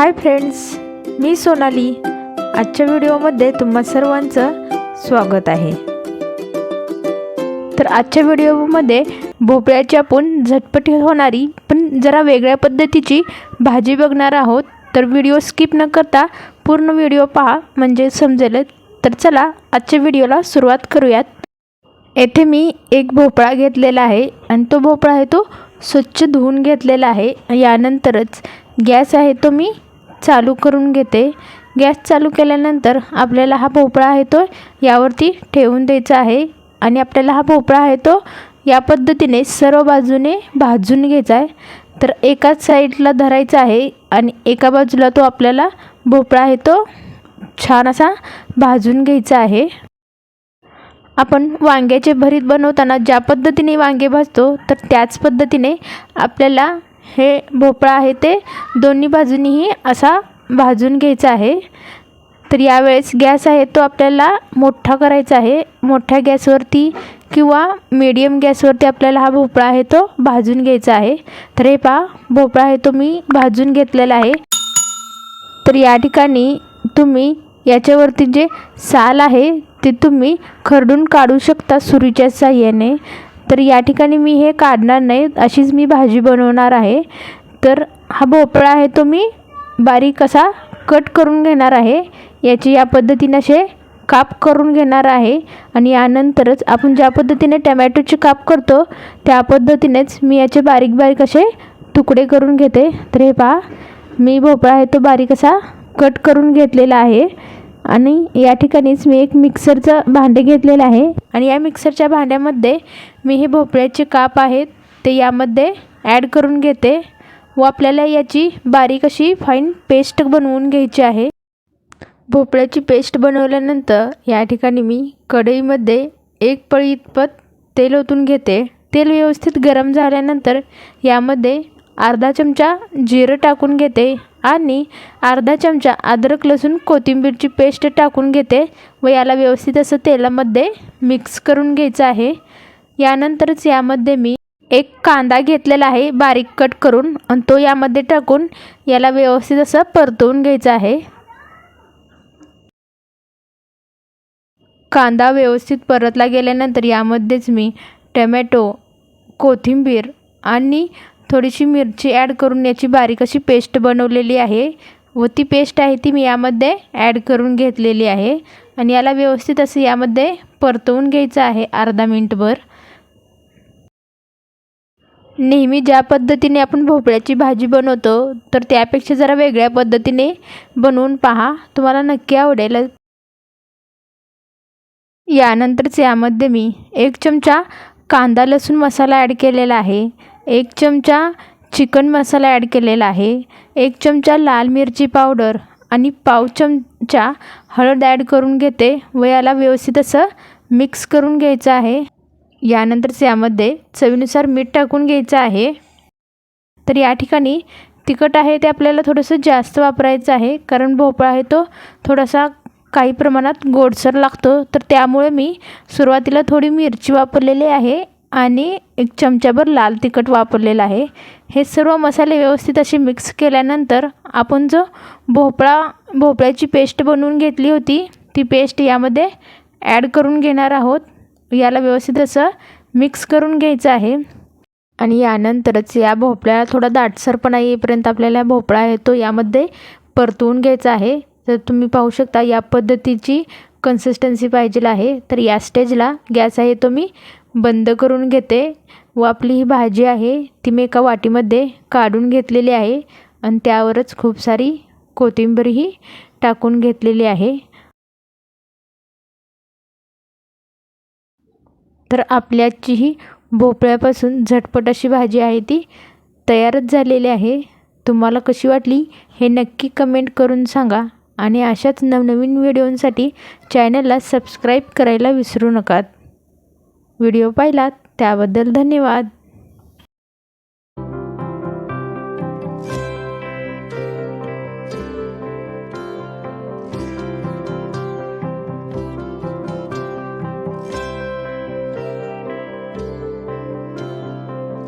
Hi friends, मी सोनाली। आजच्या व्हिडिओमध्ये तुम्हा सर्वांचं स्वागत आहे। तर आजच्या व्हिडिओमध्ये भोपळ्याची आपण झटपट होणारी पण जरा वेगळ्या पद्धतीची भाजी बघणार आहोत। तर व्हिडिओ स्किप न करता पूर्ण व्हिडिओ पहा म्हणजे समजेल। तर चला आजच्या व्हिडिओला सुरुवात करूयात। येथे मी एक भोपळा घेतलेला आहे आणि तो भोपळा आहे तो स्वच्छ धुवून घेतलेला आहे। यानंतरच गॅस आहे तो मी चालू करून घेते। गॅस चालू केल्यानंतर आपल्याला हा भोपळा आहे तो यावरती ठेवून द्यायचा आहे आणि आपल्याला हा भोपळा आहे तो या पद्धतीने सर्व बाजूने भाजून घ्यायचा आहे। तर एकाच साईडला धरायचा आहे आणि एका बाजूला तो आपल्याला भोपळा आहे तो छान असा भाजून घ्यायचा आहे। आपण वांग्याचे भरीत बनवताना ज्या पद्धतीने वांगे भाजतो तर त्याच पद्धतीने आपल्याला हे भोपळा आहे ते दोन्ही बाजूंनीही असा भाजून घ्यायचा आहे। तर यावेळेस गॅस आहे तो आपल्याला मोठा करायचा आहे। मोठ्या गॅसवरती किंवा मीडियम गॅसवरती आपल्याला हा भोपळा आहे तो भाजून घ्यायचा आहे। तर हे पहा, भोपळा आहे तो मी भाजून घेतलेला आहे। तर या ठिकाणी तुम्ही याच्यावरती जे साल आहे ते तुम्ही खरडून काढू शकता सुरीच्या साहाय्याने। तर या ठिकाणी मी हे काढणार नाही, अशीच मी भाजी बनवणार आहे। तर हा भोपळा आहे तो मी बारीक असा कट करून घेणार आहे। याची या पद्धतीने असे काप करून घेणार आहे आणि यानंतरच आपण ज्या पद्धतीने टोमॅटोचे काप करतो त्या पद्धतीनेच मी याचे बारीक बारीक असे तुकडे करून घेते। तर हे पहा, मी भोपळा आहे तो बारीक असा कट करून घेतलेला आहे आणि या ठिकाणीच मी एक मिक्सरचं भांडे घेतलेलं आहे आणि या मिक्सरच्या भांड्यामध्ये मी हे भोपळ्याचे काप आहेत ते यामध्ये ॲड करून घेते व आपल्याला याची बारीक अशी फाईन पेस्ट बनवून घ्यायची आहे। भोपळ्याची पेस्ट बनवल्यानंतर या ठिकाणी मी कढईमध्ये एक पळी इतपत तेल ओतून घेते। तेल व्यवस्थित गरम झाल्यानंतर यामध्ये अर्धा चमचा जिरं टाकून घेते आणि अर्धा चमचा अद्रक लसूण कोथिंबीरची पेस्ट टाकून घेते व याला व्यवस्थित असं तेलामध्ये मिक्स करून घ्यायचं आहे। यानंतरच यामध्ये मी एक कांदा घेतलेला आहे बारीक कट करून आणि तो यामध्ये टाकून याला व्यवस्थित असं परतवून घ्यायचं आहे। कांदा व्यवस्थित परतला गेल्यानंतर यामध्येच मी टोमॅटो, कोथिंबीर आणि थोडीशी मिरची ॲड करून याची बारीक अशी पेस्ट बनवलेली आहे व ती पेस्ट आहे ती मी यामध्ये ॲड करून घेतलेली आहे आणि याला व्यवस्थित असं यामध्ये परतवून घ्यायचं आहे अर्धा मिनिटभर। नेहमी ज्या पद्धतीने आपण भोपळ्याची भाजी बनवतो तर त्यापेक्षा जरा वेगळ्या पद्धतीने बनवून पहा, तुम्हाला नक्की आवडेल। यानंतरच यामध्ये मी एक चमचा कांदा लसूण मसाला ॲड केलेला आहे, एक चमचा चिकन मसाला ॲड केलेला आहे, एक चमचा लाल मिरची पावडर आणि पाव चमचा हळद ॲड करून घेते व याला व्यवस्थित असं मिक्स करून घ्यायचं आहे। यानंतरच यामध्ये चवीनुसार मीठ टाकून घ्यायचं आहे। तर या ठिकाणी तिखट आहे ते आपल्याला थोडंसं जास्त वापरायचं आहे कारण भोपळा आहे तो थोडासा काही प्रमाणात गोडसर लागतो। तर त्यामुळे मी सुरुवातीला थोडी मिरची वापरलेली आहे आणि एक चमचाभर लाल तिखट वापरलेलं आहे। हे सर्व मसाले व्यवस्थित असे मिक्स केल्यानंतर आपण जो भोपळ्याची पेस्ट बनवून घेतली होती ती पेस्ट यामध्ये ॲड करून घेणार आहोत। याला व्यवस्थित असं मिक्स करून घ्यायचं आहे आणि यानंतरच या भोपळ्याला थोडा दाटसरपणा येईपर्यंत आपल्याला भोपळा आहे तो यामध्ये परतवून घ्यायचा आहे। तर तुम्ही पाहू शकता या पद्धतीची कन्सिस्टन्सी पाहिजे आहे। तर या स्टेजला गॅस आहे तो मी बंद करून घेते व आपली ही भाजी आहे ती मी एका वाटीमध्ये काढून घेतलेली आहे आणि त्यावरच खूप सारी कोथिंबीरही टाकून घेतलेली आहे। तर आपल्याची ही भोपळ्यापासून झटपट अशी भाजी आहे ती तयारच झालेली आहे। तुम्हाला कशी वाटली हे नक्की कमेंट करून सांगा आणि अशाच नवनवीन व्हिडिओंसाठी चॅनलला सबस्क्राईब करायला विसरू नका। व्हिडिओ पाहिलात त्याबद्दल धन्यवाद।